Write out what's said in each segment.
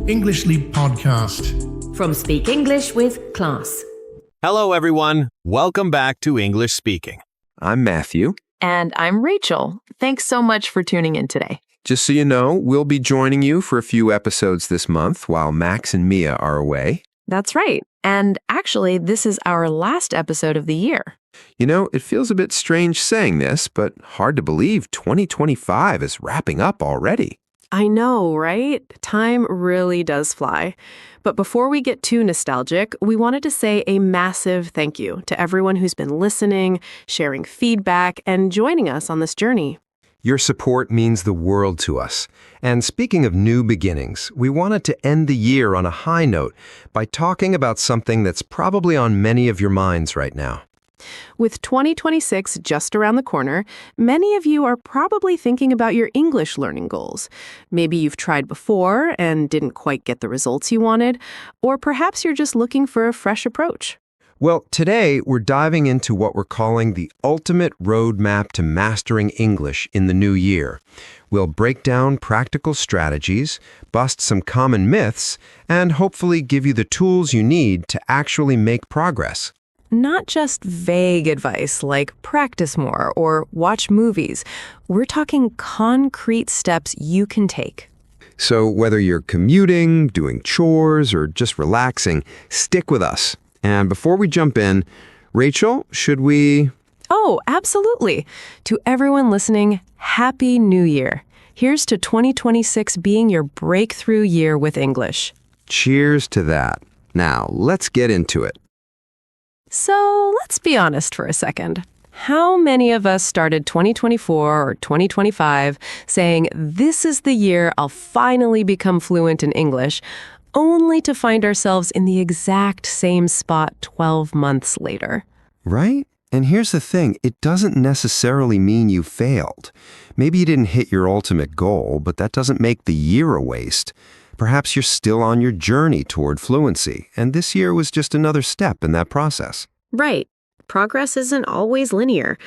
English Leap podcast. From Speak English with Class. Hello, everyone. Welcome back to English Speaking. I'm Matthew. And I'm Rachel. Thanks so much for tuning in today. Just so you know, we'll be joining you for a few episodes this month while Max and Mia are away. That's right. And actually, this is our last episode of the year. You know, it feels a bit strange saying this, but hard to believe 2025 is wrapping up already. I know, right? Time really does fly. But before we get too nostalgic, we wanted to say a massive thank you to everyone who's been listening, sharing feedback, and joining us on this journey. Your support means the world to us. And speaking of new beginnings, we wanted to end the year on a high note by talking about something that's probably on many of your minds right now. With 2026 just around the corner, many of you are probably thinking about your English learning goals. Maybe you've tried before and didn't quite get the results you wanted, or perhaps you're just looking for a fresh approach. Well, today we're diving into what we're calling the ultimate roadmap to mastering English in the new year. We'll break down practical strategies, bust some common myths, and hopefully give you the tools you need to actually make progress. Not just vague advice like practice more or watch movies. We're talking concrete steps you can take. So whether you're commuting, doing chores, or just relaxing, stick with us. And before we jump in, Rachel, should we... Oh, absolutely. To everyone listening, Happy New Year. Here's to 2026 being your breakthrough year with English. Cheers to that. Now, let's get into it. So let's be honest for a second. How many of us started 2024 or 2025 saying, this is the year I'll finally become fluent in English, only to find ourselves in the exact same spot 12 months later? Right? And here's the thing, it doesn't necessarily mean you failed. Maybe you didn't hit your ultimate goal, but that doesn't make the year a waste. Perhaps you're still on your journey toward fluency, and this year was just another step in that process. Right. Progress isn't always linear.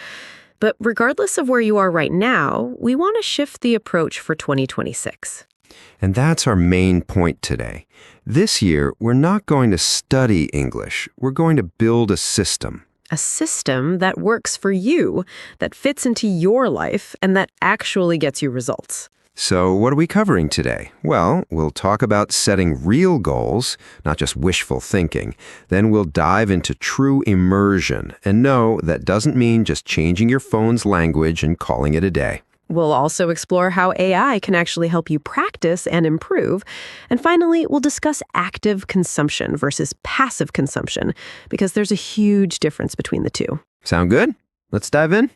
But regardless of where you are right now, we want to shift the approach for 2026. And that's our main point today. This year, we're not going to study English. We're going to build a system. A system that works for you, that fits into your life, and that actually gets you results. So what are we covering today? Well, we'll talk about setting real goals, not just wishful thinking. Then we'll dive into true immersion. And no, that doesn't mean just changing your phone's language and calling it a day. We'll also explore how AI can actually help you practice and improve. And finally, we'll discuss active consumption versus passive consumption, because there's a huge difference between the two. Sound good? Let's dive in.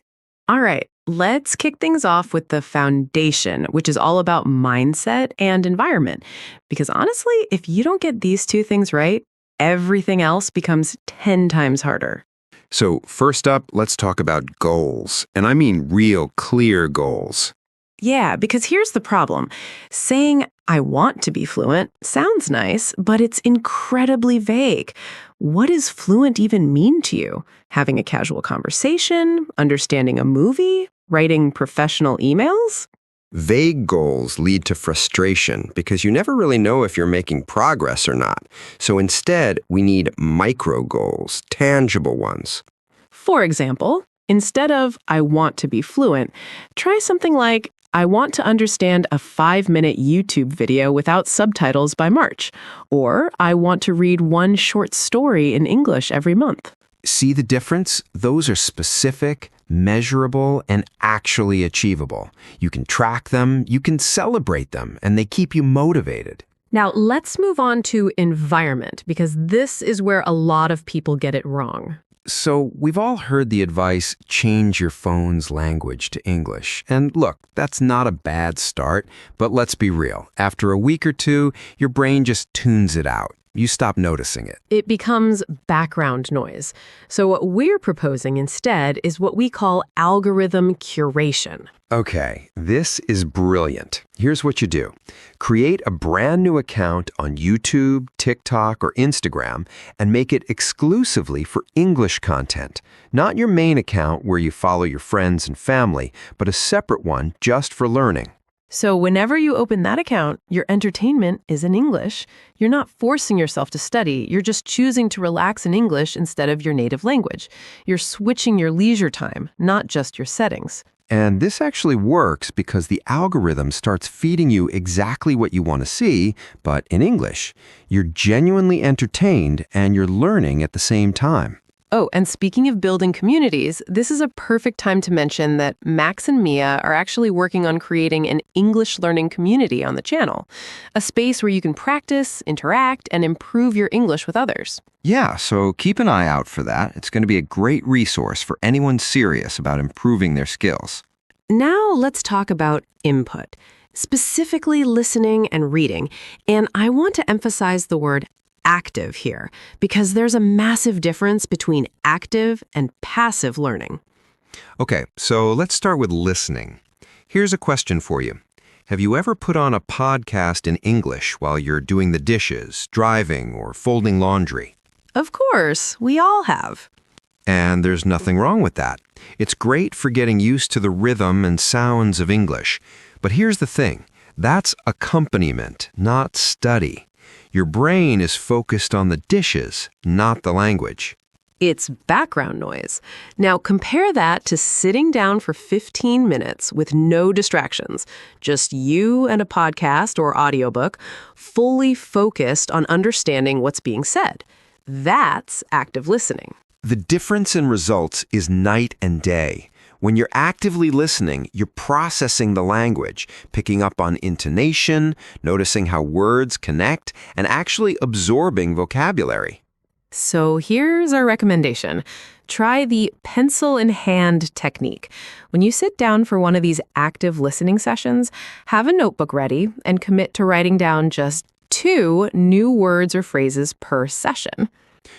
All right, let's kick things off with the foundation, which is all about mindset and environment. Because honestly, if you don't get these two things right, everything else becomes 10 times harder. So first up, let's talk about goals. And I mean real, clear goals. Yeah, because here's the problem. Saying, I want to be fluent sounds nice, but it's incredibly vague. What does fluent even mean to you? Having a casual conversation? Understanding a movie? Writing professional emails? Vague goals lead to frustration because you never really know if you're making progress or not. So instead, we need micro goals, tangible ones. For example, instead of, I want to be fluent, try something like, I want to understand a 5-minute YouTube video without subtitles by March. Or, I want to read one short story in English every month. See the difference? Those are specific, measurable, and actually achievable. You can track them, you can celebrate them, and they keep you motivated. Now, let's move on to environment, because this is where a lot of people get it wrong. So we've all heard the advice, change your phone's language to English. And look, that's not a bad start, but let's be real. After a week or two, your brain just tunes it out. You stop noticing it. It becomes background noise. So what we're proposing instead is what we call algorithm curation. Okay, this is brilliant. Here's what you do. Create a brand new account on YouTube, TikTok, or Instagram and make it exclusively for English content. Not your main account where you follow your friends and family, but a separate one just for learning. So whenever you open that account, your entertainment is in English. You're not forcing yourself to study. You're just choosing to relax in English instead of your native language. You're switching your leisure time, not just your settings. And this actually works because the algorithm starts feeding you exactly what you want to see, but in English. You're genuinely entertained and you're learning at the same time. Oh, and speaking of building communities, this is a perfect time to mention that Max and Mia are actually working on creating an English learning community on the channel, a space where you can practice, interact, and improve your English with others. Yeah, so keep an eye out for that. It's going to be a great resource for anyone serious about improving their skills. Now let's talk about input, specifically listening and reading. And I want to emphasize the word active here, because there's a massive difference between active and passive learning. Okay, so let's start with listening. Here's a question for you. Have you ever put on a podcast in English while you're doing the dishes, driving, or folding laundry? Of course, we all have. And there's nothing wrong with that. It's great for getting used to the rhythm and sounds of English. But here's the thing. That's accompaniment, not study. Your brain is focused on the dishes, not the language. It's background noise. Now compare that to sitting down for 15 minutes with no distractions, just you and a podcast or audiobook, fully focused on understanding what's being said. That's active listening. The difference in results is night and day. When you're actively listening, you're processing the language, picking up on intonation, noticing how words connect, and actually absorbing vocabulary. So here's our recommendation. Try the pencil in hand technique. When you sit down for one of these active listening sessions, have a notebook ready and commit to writing down just 2 new words or phrases per session.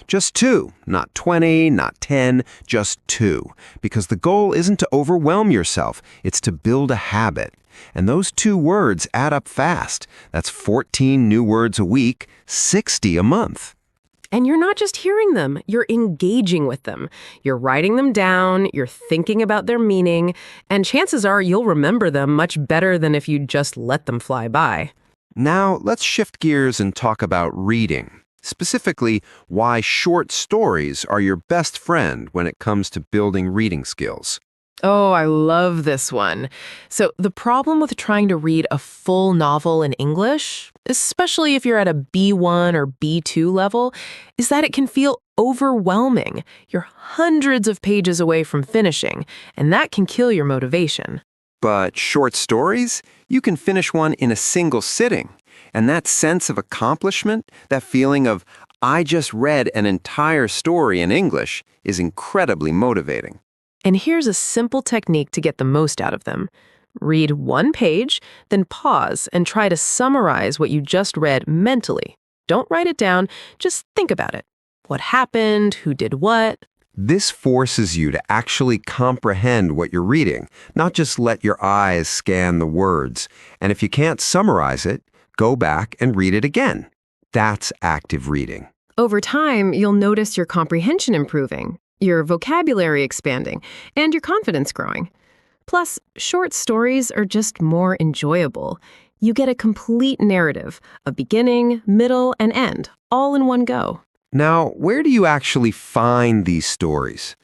Just 2, not 20, not 10, just 2. Because the goal isn't to overwhelm yourself, it's to build a habit. And those 2 words add up fast. That's 14 new words a week, 60 a month. And you're not just hearing them, you're engaging with them. You're writing them down, you're thinking about their meaning, and chances are you'll remember them much better than if you just let them fly by. Now, let's shift gears and talk about reading. Specifically, why short stories are your best friend when it comes to building reading skills. Oh, I love this one. So the problem with trying to read a full novel in English, especially if you're at a B1 or B2 level, is that it can feel overwhelming. You're hundreds of pages away from finishing, and that can kill your motivation. But short stories, you can finish one in a single sitting. And that sense of accomplishment, that feeling of, I just read an entire story in English, is incredibly motivating. And here's a simple technique to get the most out of them. Read 1 page, then pause and try to summarize what you just read mentally. Don't write it down, just think about it. What happened? Who did what? This forces you to actually comprehend what you're reading, not just let your eyes scan the words. And if you can't summarize it, go back and read it again. That's active reading. Over time, you'll notice your comprehension improving, your vocabulary expanding, and your confidence growing. Plus, short stories are just more enjoyable. You get a complete narrative, a beginning, middle, and end, all in one go. Now, where do you actually find these stories?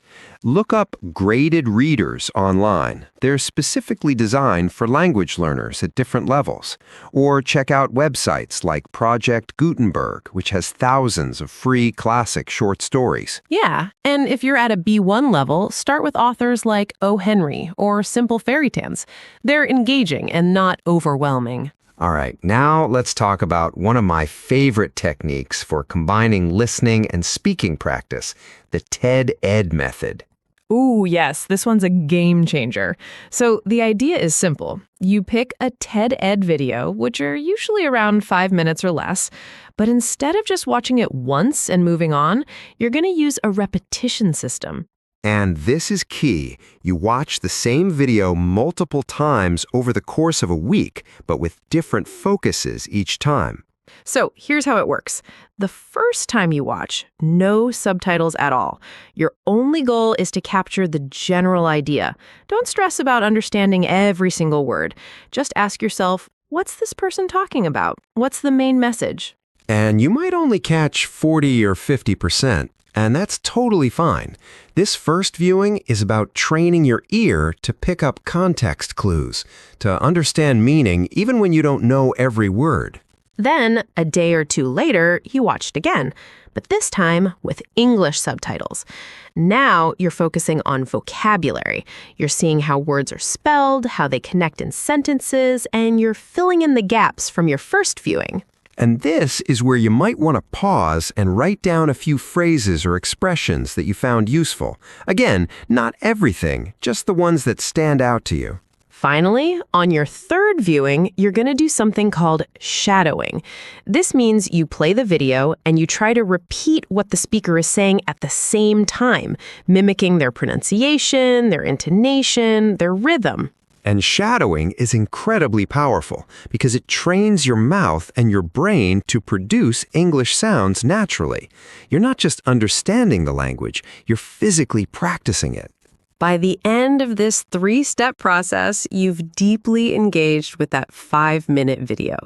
Look up graded readers online. They're specifically designed for language learners at different levels. Or check out websites like Project Gutenberg, which has thousands of free classic short stories. Yeah, and if you're at a B1 level, start with authors like O. Henry or Simple Fairy Tales. They're engaging and not overwhelming. All right, now let's talk about one of my favorite techniques for combining listening and speaking practice, the TED-Ed method. Ooh, yes, this one's a game changer. So the idea is simple. You pick a TED-Ed video, which are usually around 5 minutes or less, but instead of just watching it once and moving on, you're going to use a repetition system. And this is key. You watch the same video multiple times over the course of a week, but with different focuses each time. So here's how it works. The first time you watch, no subtitles at all. Your only goal is to capture the general idea. Don't stress about understanding every single word. Just ask yourself, what's this person talking about? What's the main message? And you might only catch 40 or 50%, and that's totally fine. This first viewing is about training your ear to pick up context clues, to understand meaning even when you don't know every word. Then, a day or two later, you watched again, but this time with English subtitles. Now you're focusing on vocabulary. You're seeing how words are spelled, how they connect in sentences, and you're filling in the gaps from your first viewing. And this is where you might want to pause and write down a few phrases or expressions that you found useful. Again, not everything, just the ones that stand out to you. Finally, on your third viewing, you're going to do something called shadowing. This means you play the video and you try to repeat what the speaker is saying at the same time, mimicking their pronunciation, their intonation, their rhythm. And shadowing is incredibly powerful because it trains your mouth and your brain to produce English sounds naturally. You're not just understanding the language, you're physically practicing it. By the end of this 3-step process, you've deeply engaged with that 5-minute video.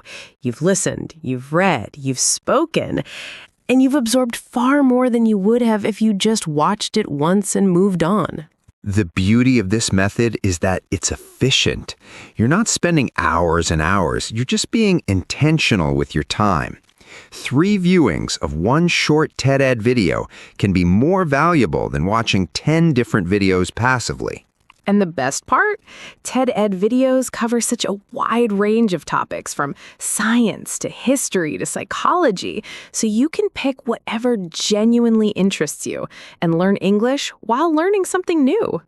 You've listened, you've read, you've spoken, and you've absorbed far more than you would have if you just watched it once and moved on. The beauty of this method is that it's efficient. You're not spending hours and hours. You're just being intentional with your time. 3 viewings of one short TED-Ed video can be more valuable than watching 10 different videos passively. And the best part? TED-Ed videos cover such a wide range of topics, from science to history to psychology, so you can pick whatever genuinely interests you and learn English while learning something new.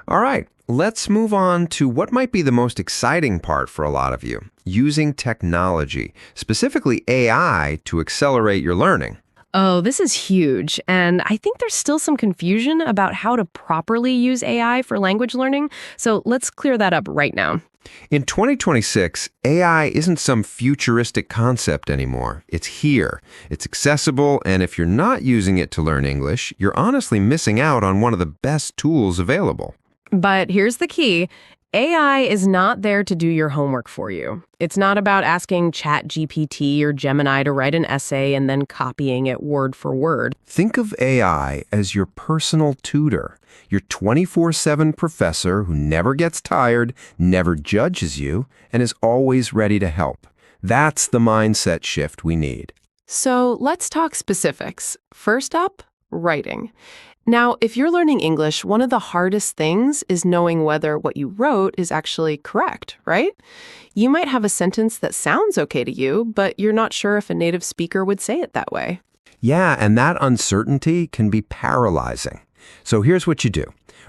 All right, let's move on to what might be the most exciting part for a lot of you, using technology, specifically AI, to accelerate your learning. Oh, this is huge. And I think there's still some confusion about how to properly use AI for language learning. So let's clear that up right now. In 2026, AI isn't some futuristic concept anymore. It's here. It's accessible, and if you're not using it to learn English, you're honestly missing out on one of the best tools available. But here's the key. AI is not there to do your homework for you. It's not about asking ChatGPT or Gemini to write an essay and then copying it word for word. Think of AI as your personal tutor, your 24/7 professor who never gets tired, never judges you, and is always ready to help. That's the mindset shift we need. So let's talk specifics. First up, writing. Now, if you're learning English, one of the hardest things is knowing whether what you wrote is actually correct, right? You might have a sentence that sounds okay to you, but you're not sure if a native speaker would say it that way. Yeah, and that uncertainty can be paralyzing. So here's what you do.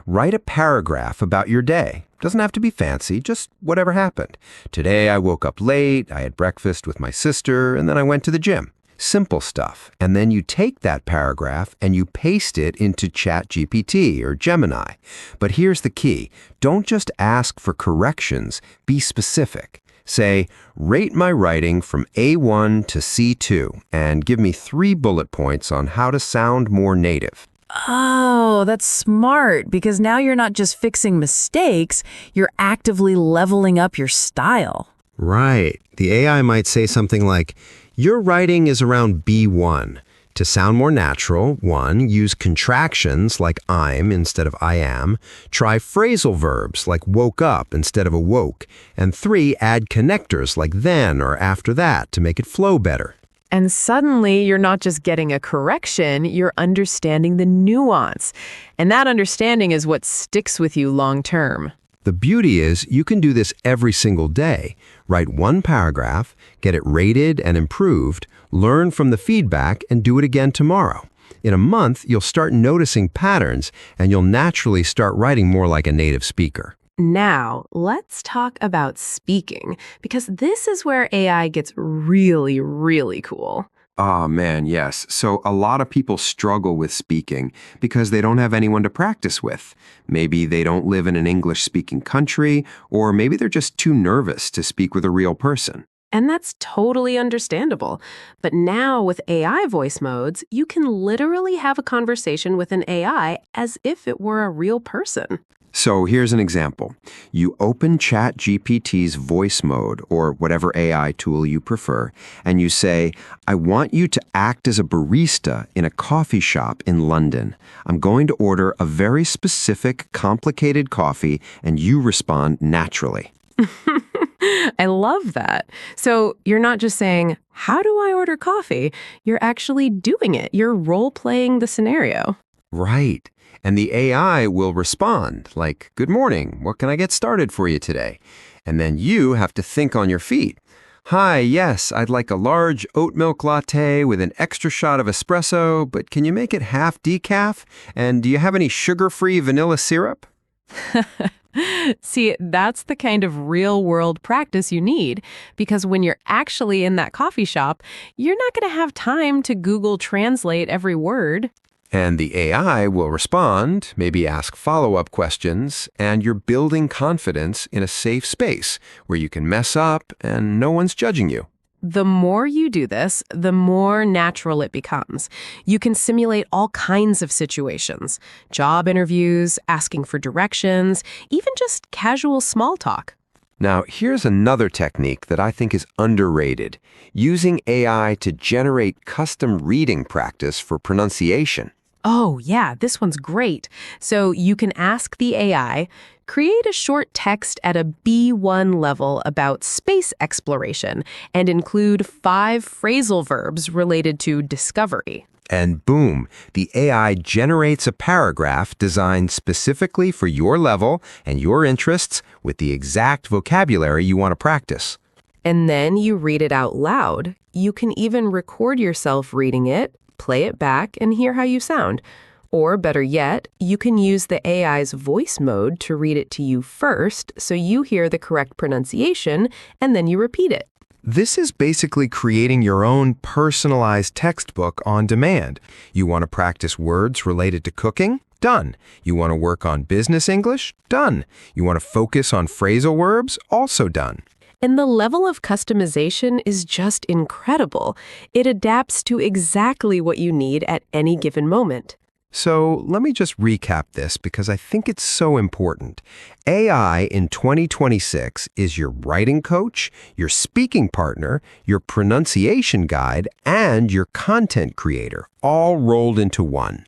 Write a paragraph about your day. Doesn't have to be fancy, just whatever happened. Today I woke up late, I had breakfast with my sister, and then I went to the gym. Simple stuff. And then you take that paragraph and you paste it into ChatGPT or Gemini. But here's the key. Don't just ask for corrections. Be specific. Say, rate my writing from A1 to C2 and give me 3 bullet points on how to sound more native. Oh, that's smart, because now you're not just fixing mistakes, you're actively leveling up your style. Right. The AI might say something like, your writing is around B1. To sound more natural, 1, use contractions like I'm instead of I am. Try phrasal verbs like woke up instead of awoke. And 3, add connectors like then or after that to make it flow better. And suddenly, you're not just getting a correction, you're understanding the nuance. And that understanding is what sticks with you long term. The beauty is you can do this every single day. Write 1 paragraph, get it rated and improved, learn from the feedback, and do it again tomorrow. In a month, you'll start noticing patterns, and you'll naturally start writing more like a native speaker. Now, let's talk about speaking, because this is where AI gets really, really cool. Oh man, yes. So a lot of people struggle with speaking because they don't have anyone to practice with. Maybe they don't live in an English-speaking country, or maybe they're just too nervous to speak with a real person. And that's totally understandable. But now with AI voice modes, you can literally have a conversation with an AI as if it were a real person. So here's an example. You open ChatGPT's voice mode, or whatever AI tool you prefer, and you say, I want you to act as a barista in a coffee shop in London. I'm going to order a very specific, complicated coffee, and you respond naturally. I love that. So you're not just saying, how do I order coffee? You're actually doing it. You're role-playing the scenario. Right. And the AI will respond, like, good morning, what can I get started for you today? And then you have to think on your feet. Hi, yes, I'd like a large oat milk latte with an extra shot of espresso, but can you make it half decaf? And do you have any sugar-free vanilla syrup? See, that's the kind of real-world practice you need, because when you're actually in that coffee shop, you're not going to have time to Google Translate every word. And the AI will respond, maybe ask follow-up questions, and you're building confidence in a safe space where you can mess up and no one's judging you. The more you do this, the more natural it becomes. You can simulate all kinds of situations: job interviews, asking for directions, even just casual small talk. Now, here's another technique that I think is underrated, using AI to generate custom reading practice for pronunciation. Oh, yeah, this one's great. So you can ask the AI, create a short text at a B1 level about space exploration and include 5 phrasal verbs related to discovery. And boom, the AI generates a paragraph designed specifically for your level and your interests with the exact vocabulary you want to practice. And then you read it out loud. You can even record yourself reading it, play it back, and hear how you sound. Or better yet, you can use the AI's voice mode to read it to you first so you hear the correct pronunciation, and then you repeat it. This is basically creating your own personalized textbook on demand. You want to practice words related to cooking? Done. You want to work on business English? Done. You want to focus on phrasal verbs? Also done. And the level of customization is just incredible. It adapts to exactly what you need at any given moment. So let me just recap this because I think it's so important. AI in 2026 is your writing coach, your speaking partner, your pronunciation guide, and your content creator, all rolled into one.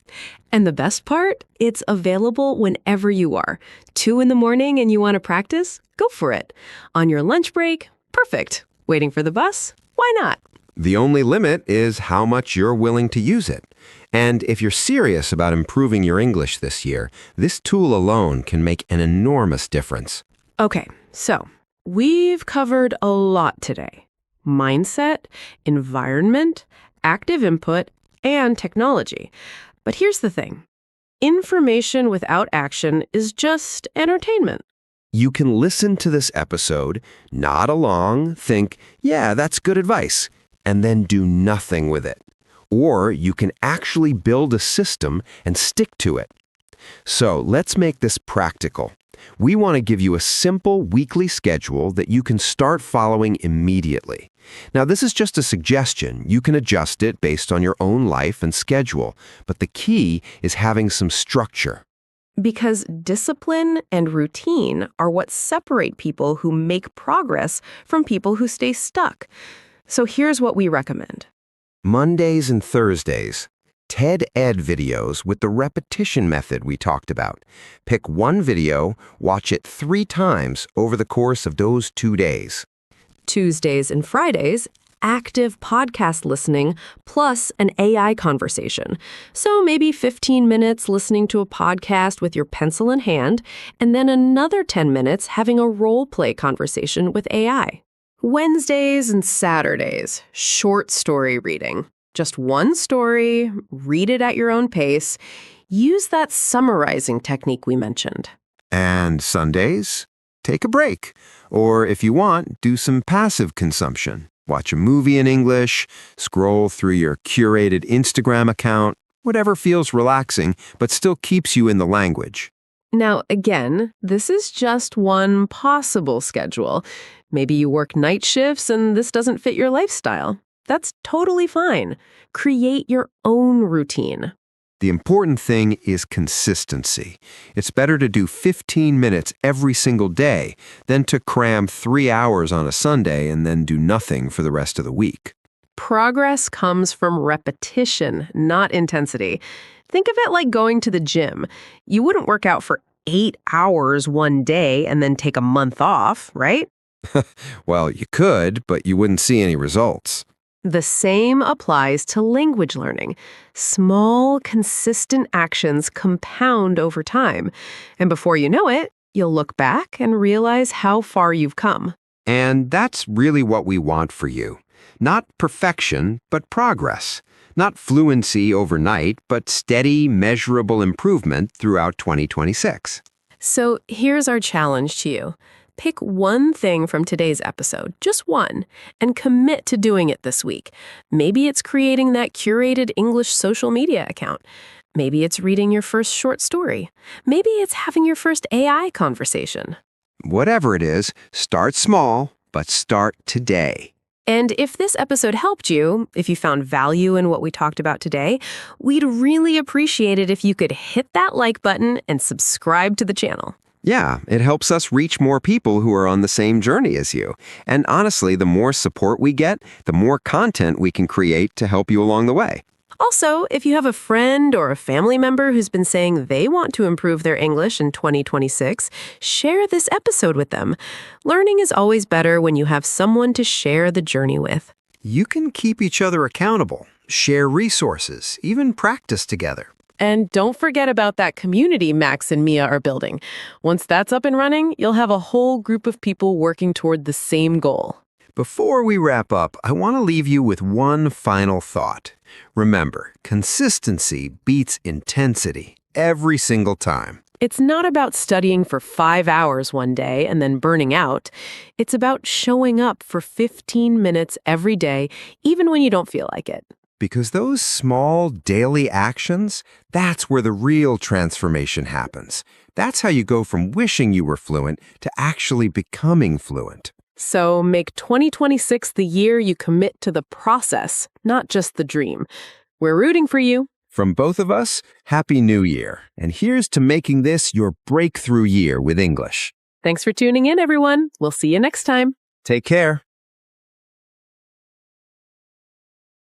And the best part? It's available whenever you are. 2 in the morning and you want to practice? Go for it. On your lunch break? Perfect. Waiting for the bus? Why not? The only limit is how much you're willing to use it. And if you're serious about improving your English this year, this tool alone can make an enormous difference. Okay, so we've covered a lot today. Mindset, environment, active input, and technology. But here's the thing. Information without action is just entertainment. You can listen to this episode, nod along, think, yeah, that's good advice, and then do nothing with it. Or you can actually build a system and stick to it. So let's make this practical. We want to give you a simple weekly schedule that you can start following immediately. Now, this is just a suggestion. You can adjust it based on your own life and schedule, but the key is having some structure. Because discipline and routine are what separate people who make progress from people who stay stuck. So here's what we recommend. Mondays and Thursdays, TED Ed videos with the repetition method we talked about. Pick one video, watch it 3 times over the course of those 2 days. Tuesdays and Fridays, active podcast listening plus an AI conversation. So maybe 15 minutes listening to a podcast with your pencil in hand, and then another 10 minutes having a role-play conversation with AI. Wednesdays and Saturdays, short story reading. Just one story, read it at your own pace. Use that summarizing technique we mentioned. And Sundays, take a break. Or if you want, do some passive consumption. Watch a movie in English, scroll through your curated Instagram account, whatever feels relaxing but still keeps you in the language. Now, again, this is just one possible schedule. Maybe you work night shifts and this doesn't fit your lifestyle. That's totally fine. Create your own routine. The important thing is consistency. It's better to do 15 minutes every single day than to cram 3 hours on a Sunday and then do nothing for the rest of the week. Progress comes from repetition, not intensity. Think of it like going to the gym. You wouldn't work out for 8 hours one day and then take a month off, right? Well, you could, but you wouldn't see any results. The same applies to language learning. Small, consistent actions compound over time. And before you know it, you'll look back and realize how far you've come. And that's really what we want for you. Not perfection, but progress. Not fluency overnight, but steady, measurable improvement throughout 2026. So here's our challenge to you. Pick one thing from today's episode, just one, and commit to doing it this week. Maybe it's creating that curated English social media account. Maybe it's reading your first short story. Maybe it's having your first AI conversation. Whatever it is, start small, but start today. And if this episode helped you, if you found value in what we talked about today, we'd really appreciate it if you could hit that like button and subscribe to the channel. Yeah, it helps us reach more people who are on the same journey as you. And honestly, the more support we get, the more content we can create to help you along the way. Also, if you have a friend or a family member who's been saying they want to improve their English in 2026, share this episode with them. Learning is always better when you have someone to share the journey with. You can keep each other accountable, share resources, even practice together. And don't forget about that community Max and Mia are building. Once that's up and running, you'll have a whole group of people working toward the same goal. Before we wrap up, I want to leave you with one final thought. Remember, consistency beats intensity every single time. It's not about studying for 5 hours one day and then burning out. It's about showing up for 15 minutes every day, even when you don't feel like it. Because those small daily actions, that's where the real transformation happens. That's how you go from wishing you were fluent to actually becoming fluent. So make 2026 the year you commit to the process, not just the dream. We're rooting for you. From both of us, Happy New Year. And here's to making this your breakthrough year with English. Thanks for tuning in, everyone. We'll see you next time. Take care.